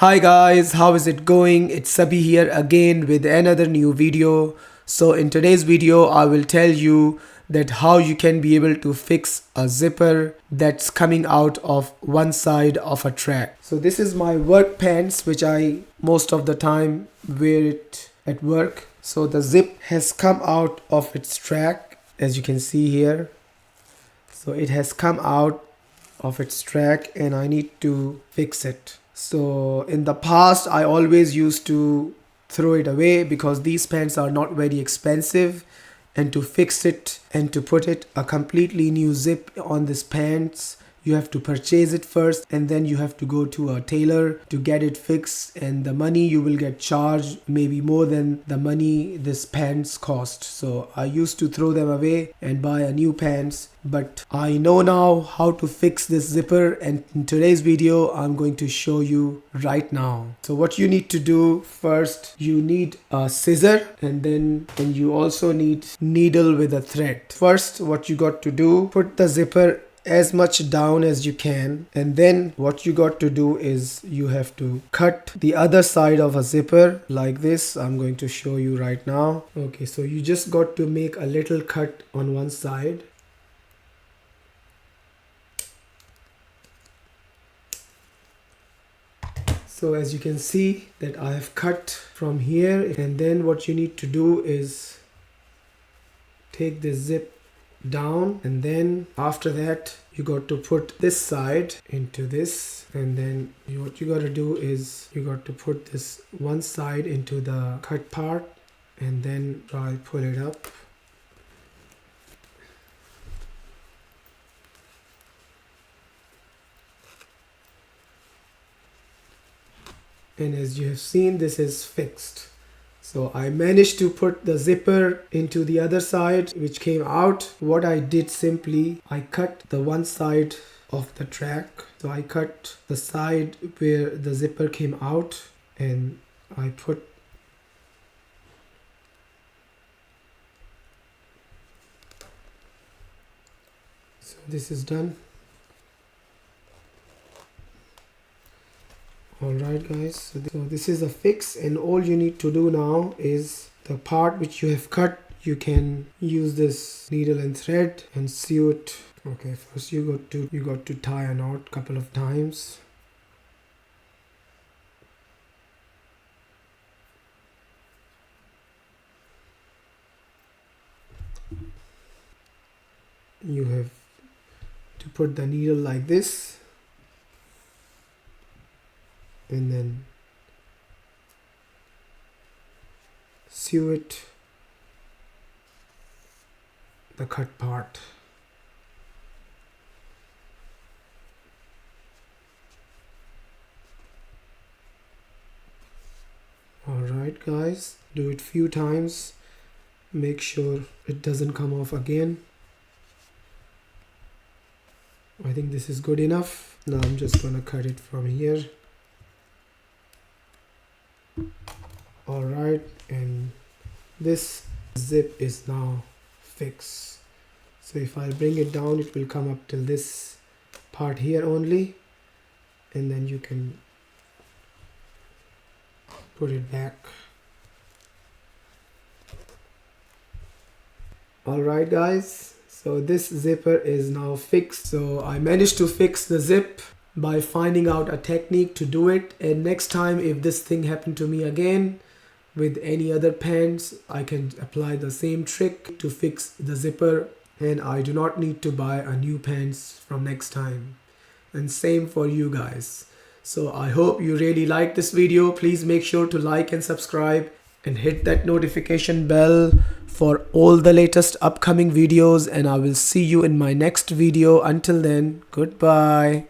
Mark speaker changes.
Speaker 1: Hi guys, how is it going? It's Sabi here again with another new video. So in today's video I will tell you that how you can be able to fix a zipper that's coming out of one side of a track. So this is my work pants which I most of the time wear it at work. So the zip has come out of its track, as you can see here. So it has come out of its track and I need to fix it. So in the past I always used to throw it away because these pants are not very expensive, and to fix it and to put it a completely new zip on this pants, you have to purchase it first and then you have to go to a tailor to get it fixed, and the money you will get charged maybe more than the money this pants cost. So I used to throw them away and buy a new pants, but I know now how to fix this zipper, and in today's video I'm going to show you right now. So what you need to do first, you need a scissor and you also need needle with a thread. First what you got to do, put the zipper as much down as you can, and then what you got to do is you have to cut the other side of a zipper like this. I'm going to show you right now. Okay, so you just got to make a little cut on one side. So as you can see that I have cut from here, and then what you need to do is take this zip down, and then after that you got to put this side into this, and then what you got to do is you got to put this one side into the cut part and then try pull it up. And as you have seen, this is fixed. So I managed to put the zipper into the other side which came out. What I did, simply I cut the one side of the track. So I cut the side where the zipper came out and I put so this is done. Alright guys, so this is a fix, and all you need to do now is the part which you have cut, you can use this needle and thread and sew it. Okay, first you got to tie a knot couple of times. You have to put the needle like this and then sew it the cut part. Alright guys, do it few times, make sure it doesn't come off again. I think this is good enough. Now I'm just gonna cut it from here. Alright, and this zip is now fixed. So if I bring it down, it will come up till this part here only, and then you can put it back. Alright guys, so this zipper is now fixed. So I managed to fix the zip by finding out a technique to do it, and next time if this thing happened to me again with any other pants, I can apply the same trick to fix the zipper, and I do not need to buy a new pants from next time. And same for you guys. So I hope you really liked this video. Please make sure to like and subscribe and hit that notification bell for all the latest upcoming videos, and I will see you in my next video. Until then, goodbye.